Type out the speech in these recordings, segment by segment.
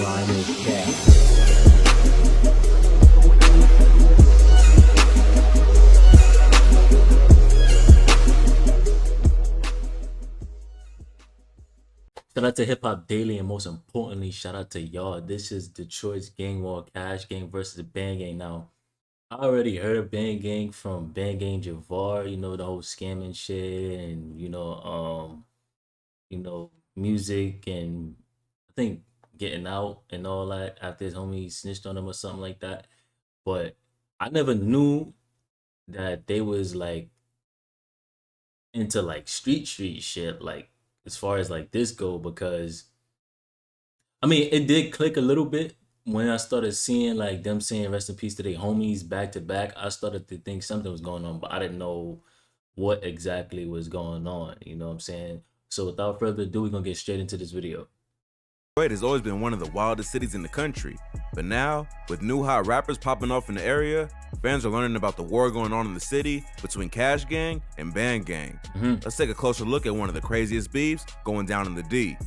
line is cash. Shout out to Hip Hop Daily, and most importantly, shout out to y'all. This is Detroit's Gang War, CashGang versus BandGang. Now, I already heard of BandGang from BandGang Javar, the whole scamming shit and music, and I think getting out and all that after his homie snitched on him or something like that. But I never knew that they was like into like street shit, like as far as like this go, because I mean it did click a little bit when I started seeing like them saying rest in peace to their homies back to back. I started to think something was going on, but I didn't know what exactly was going on. You know what I'm saying? So without further ado, we're gonna get straight into this video. Detroit has always been one of the wildest cities in the country, but now, with new hot rappers popping off in the area, fans are learning about the war going on in the city between CashGang and BandGang. Let's take a closer look at one of the craziest beefs going down in the D.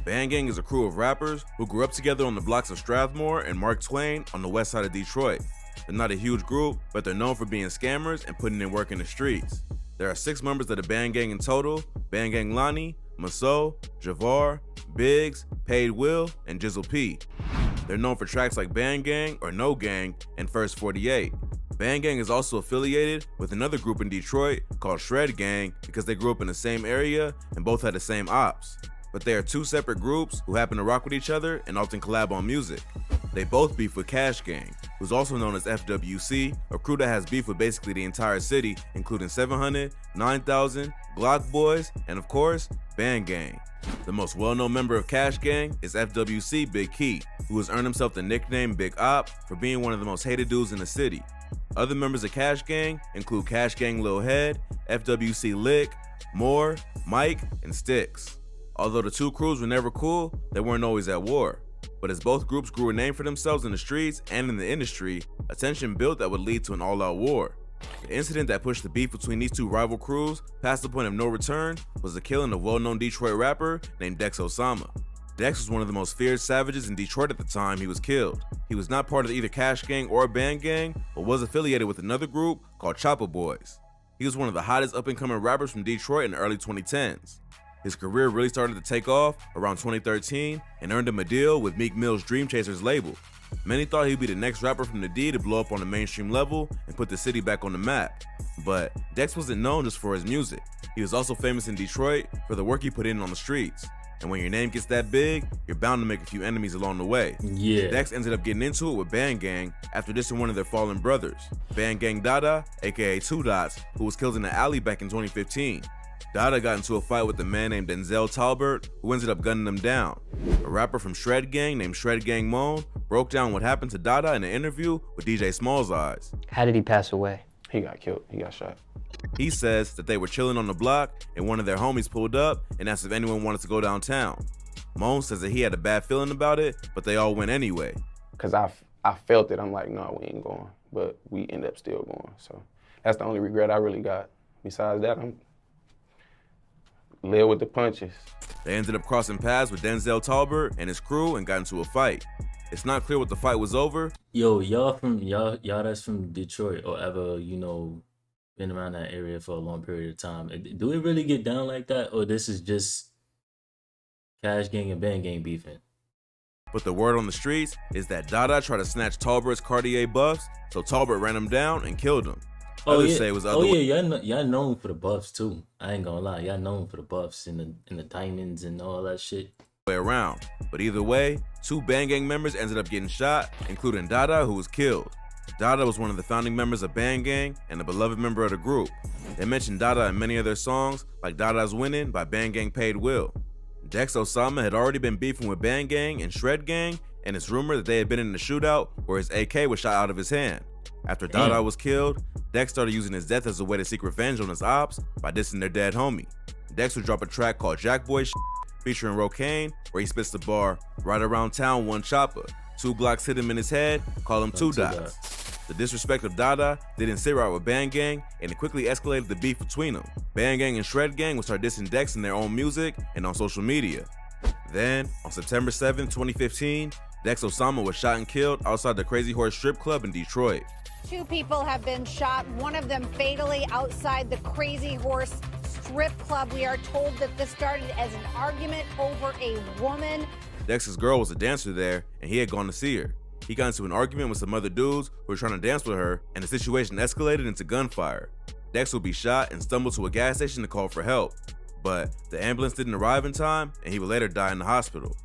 BandGang is a crew of rappers who grew up together on the blocks of Strathmore and Mark Twain on the west side of Detroit. They're not a huge group, but they're known for being scammers and putting in work in the streets. There are 6 members of the BandGang in total: BandGang Lonnie, Maso, Javar, Biggs, Paid Will, and Jizzle P. They're known for tracks like BandGang or No Gang and First 48. BandGang is also affiliated with another group in Detroit called Shred Gang because they grew up in the same area and both had the same ops. But they are 2 separate groups who happen to rock with each other and often collab on music. They both beef with CashGang, who's also known as FWC, a crew that has beef with basically the entire city, including 700, 9000, Glock Boys, and of course, BandGang. The most well-known member of CashGang is FWC Big Key, who has earned himself the nickname Big Op for being one of the most hated dudes in the city. Other members of CashGang include CashGang Lil Head, FWC Lick, Moore, Mike, and Sticks. Although the 2 crews were never cool, they weren't always at war. But as both groups grew a name for themselves in the streets and in the industry, a tension built that would lead to an all-out war. The incident that pushed the beef between these 2 rival crews past the point of no return was the killing of well-known Detroit rapper named Dex Osama. Dex was one of the most feared savages in Detroit at the time he was killed. He was not part of either CashGang or BandGang, but was affiliated with another group called Chopper Boys. He was one of the hottest up-and-coming rappers from Detroit in the early 2010s. His career really started to take off around 2013 and earned him a deal with Meek Mill's Dream Chasers label. Many thought he'd be the next rapper from the D to blow up on the mainstream level and put the city back on the map. But Dex wasn't known just for his music. He was also famous in Detroit for the work he put in on the streets. And when your name gets that big, you're bound to make a few enemies along the way. Yeah. Dex ended up getting into it with BandGang after dissing one of their fallen brothers, BandGang Dada, aka 2 Dots, who was killed in an alley back in 2015. Dada got into a fight with a man named Denzel Talbert, who ended up gunning him down. A rapper from Shred Gang named Shred Gang Moan broke down what happened to Dada in an interview with DJ Small's Eyes. How did he pass away? He got killed. He got shot. He says that they were chilling on the block and one of their homies pulled up and asked if anyone wanted to go downtown. Moan says that he had a bad feeling about it, but they all went anyway. Cause I felt it. I'm like, no, we ain't going. But we end up still going. So that's the only regret I really got. Besides that, I'm live with the punches. They ended up crossing paths with Denzel Talbert and his crew and got into a fight. It's not clear what the fight was over. Yo, y'all that's from Detroit or ever, been around that area for a long period of time. Do it really get down like that, or this is just CashGang and BandGang beefing? But the word on the streets is that Dada tried to snatch Talbert's Cartier buffs, so Talbert ran him down and killed him. Others say it was y'all known for the buffs too. I ain't gonna lie, y'all known for the buffs and the diamonds and all that shit. Way around. But either way, 2 BandGang members ended up getting shot, including Dada, who was killed. Dada was one of the founding members of BandGang and a beloved member of the group. They mentioned Dada in many of their songs, like Dada's Winning by BandGang Paid Will. Dex Osama had already been beefing with BandGang and Shred Gang, and it's rumored that they had been in a shootout where his AK was shot out of his hand. After Dada was killed, Dex started using his death as a way to seek revenge on his ops by dissing their dead homie. Dex would drop a track called Jackboy featuring Rocane, where he spits the bar, right around town, one chopper. 2 Glocks hit him in his head, call him 2 Dots. The disrespect of Dada didn't sit right with BandGang, and it quickly escalated the beef between them. BandGang and Shred Gang would start dissing Dex in their own music and on social media. Then, on September 7, 2015, Dex Osama was shot and killed outside the Crazy Horse strip club in Detroit. 2 people have been shot, one of them fatally outside the Crazy Horse strip club. We are told that this started as an argument over a woman. Dex's girl was a dancer there, and he had gone to see her. He got into an argument with some other dudes who were trying to dance with her, and the situation escalated into gunfire. Dex would be shot and stumbled to a gas station to call for help, but the ambulance didn't arrive in time, and he would later die in the hospital.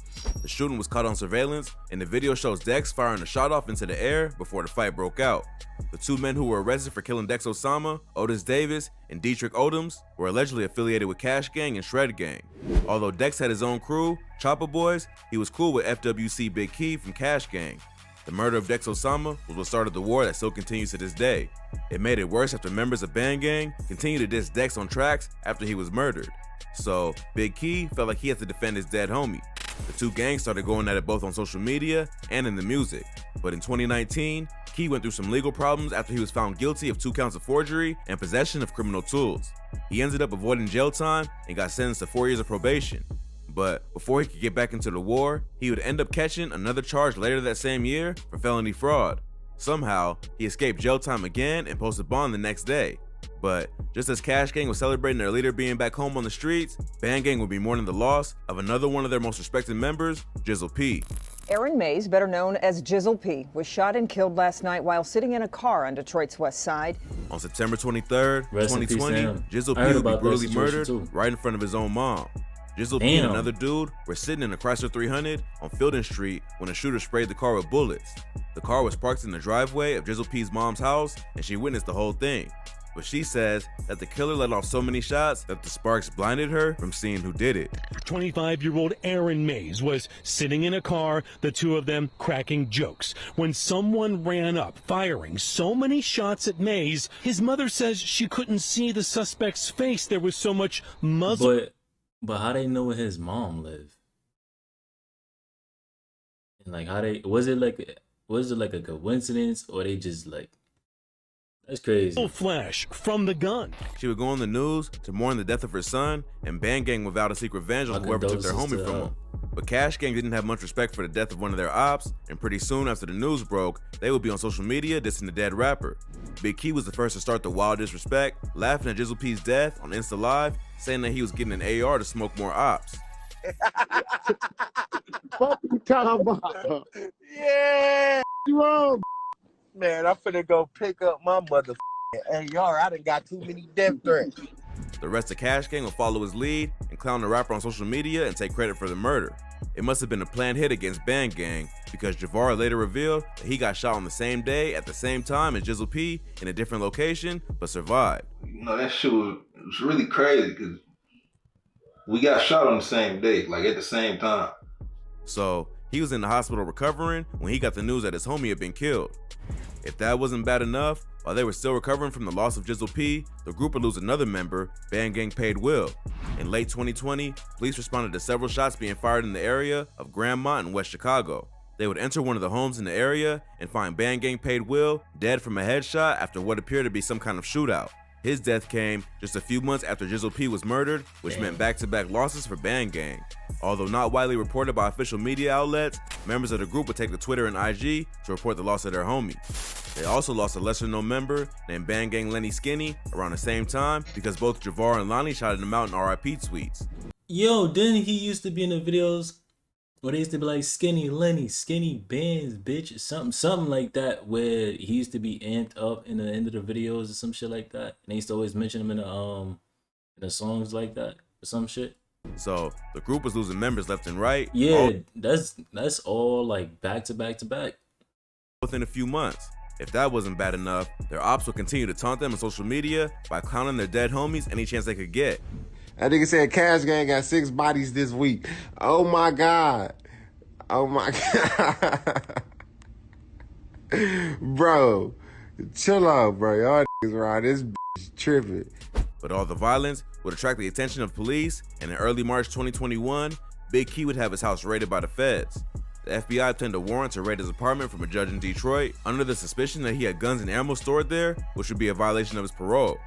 The shooting was caught on surveillance, and the video shows Dex firing a shot off into the air before the fight broke out. The 2 men who were arrested for killing Dex Osama, Otis Davis and Dietrich Odoms, were allegedly affiliated with CashGang and ShredGang. Although Dex had his own crew, Chopper Boys, he was cool with FWC Big Key from CashGang. The murder of Dex Osama was what started the war that still continues to this day. It made it worse after members of BandGang continued to diss Dex on tracks after he was murdered. So Big Key felt like he had to defend his dead homie. The 2 gangs started going at it both on social media and in the music. But in 2019, Key went through some legal problems after he was found guilty of 2 counts of forgery and possession of criminal tools. He ended up avoiding jail time and got sentenced to 4 years of probation. But before he could get back into the war, he would end up catching another charge later that same year for felony fraud. Somehow, he escaped jail time again and posted bond the next day. But just as CashGang was celebrating their leader being back home on the streets, BandGang would be mourning the loss of another one of their most respected members, Jizzle P. Aaron Mays, better known as Jizzle P, was shot and killed last night while sitting in a car on Detroit's west side. On September 23rd, 2020, Jizzle P would be brutally murdered right in front of his own mom. Jizzle P and another dude were sitting in a Chrysler 300 on Fielding Street when a shooter sprayed the car with bullets. The car was parked in the driveway of Jizzle P's mom's house, and she witnessed the whole thing. But she says that the killer let off so many shots that the sparks blinded her from seeing who did it. 25-year-old Aaron Mays was sitting in a car, the 2 of them cracking jokes, when someone ran up, firing so many shots at Mays, his mother says she couldn't see the suspect's face. There was so much muzzle. But how they know where his mom lived? And like how they was it like a coincidence, or they just like, that's crazy. Flash from the gun. She would go on the news to mourn the death of her son, and BandGang would vow to seek revenge on whoever took their homie from him. But CashGang didn't have much respect for the death of one of their ops, and pretty soon after the news broke, they would be on social media dissing the dead rapper. Big Key was the first to start the wild disrespect, laughing at Jizzle P's death on Insta Live, saying that he was getting an AR to smoke more ops. What you talking about? Yeah, you wrong. Man, I'm finna go pick up my mother AR. I done got too many death threats. The rest of CashGang will follow his lead and clown the rapper on social media and take credit for the murder. It must have been a planned hit against BandGang, because Javar later revealed that he got shot on the same day at the same time as Jizzle P in a different location, but survived. You know, that shit was really crazy because we got shot on the same day, like at the same time. So he was in the hospital recovering when he got the news that his homie had been killed. If that wasn't bad enough, while they were still recovering from the loss of Jizzle P, the group would lose another member, BandGang Paid Will. In late 2020, police responded to several shots being fired in the area of Grandmont in West Chicago. They would enter one of the homes in the area and find BandGang Paid Will dead from a headshot after what appeared to be some kind of shootout. His death came just a few months after Jizzle P was murdered, which meant back-to-back losses for BandGang. Although not widely reported by official media outlets, members of the group would take to Twitter and IG to report the loss of their homie. They also lost a lesser-known member named BandGang Lenny Skinny around the same time because both Javar and Lonnie shouted him out in RIP tweets. Yo, didn't he used to be in the videos where they used to be like Skinny Lenny, Skinny Bands, bitch, something like that, where he used to be amped up in the end of the videos or some shit like that, and they used to always mention him in the songs like that or some shit. So the group was losing members left and right. Yeah, that's all like back to back to back. Within a few months. If that wasn't bad enough, their ops would continue to taunt them on social media by clowning their dead homies any chance they could get. That nigga said CashGang got 6 bodies this week. Oh my God. Oh my God. Bro, chill out, bro. Y'all niggas around this bitch tripping. But all the violence would attract the attention of police, and in early March 2021, Big Key would have his house raided by the feds. The FBI obtained a warrant to raid his apartment from a judge in Detroit under the suspicion that he had guns and ammo stored there, which would be a violation of his parole.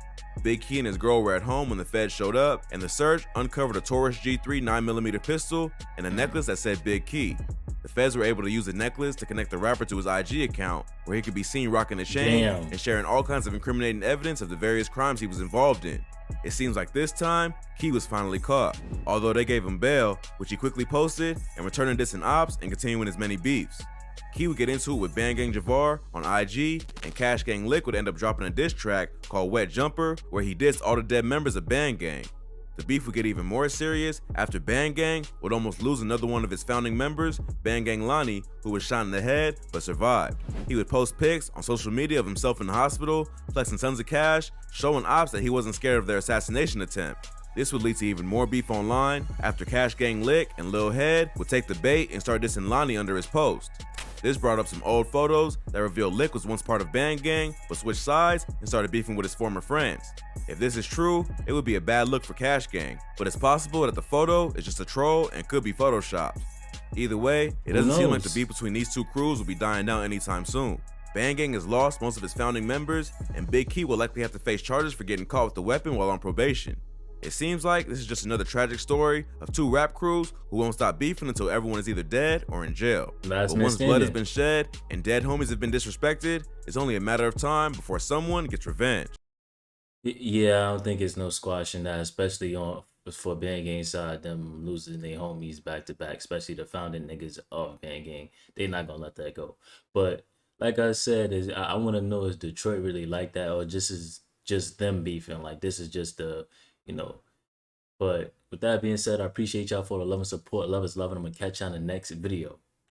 Big Key and his girl were at home when the feds showed up, and the search uncovered a Taurus G3 9mm pistol and a necklace that said Big Key. the feds were able to use the necklace to connect the rapper to his IG account, where he could be seen rocking a chain and sharing all kinds of incriminating evidence of the various crimes he was involved in. It seems like this time, Key was finally caught, although they gave him bail, which he quickly posted and returned to distant ops and continuing his many beefs. Key would get into it with BandGang Javar on IG, and CashGang Lick would end up dropping a diss track called Wet Jumper, where he dissed all the dead members of BandGang. The beef would get even more serious after BandGang would almost lose another one of his founding members, BandGang Lonnie, who was shot in the head but survived. He would post pics on social media of himself in the hospital, flexing tons of cash, showing ops that he wasn't scared of their assassination attempt. This would lead to even more beef online after CashGang Lick and Lil Head would take the bait and start dissing Lonnie under his post. This brought up some old photos that revealed Lick was once part of BandGang but switched sides and started beefing with his former friends. If this is true, it would be a bad look for CashGang, but it's possible that the photo is just a troll and could be photoshopped. Either way, it doesn't seem like the beef between these two crews will be dying down anytime soon. BandGang has lost most of its founding members, and Big Key will likely have to face charges for getting caught with the weapon while on probation. It seems like this is just another tragic story of two rap crews who won't stop beefing until everyone is either dead or in jail. But once blood has been shed and dead homies have been disrespected, it's only a matter of time before someone gets revenge. Yeah, I don't think it's no squashing that, especially for BandGang side, them losing their homies back to back, especially the founding niggas of BandGang. They not gonna let that go. But like I said, I want to know, is Detroit really like that, or just them beefing? Like this is just the, you know. But with that being said, I appreciate y'all for the love and support. Love is loving. I'm gonna catch y'all in the next video.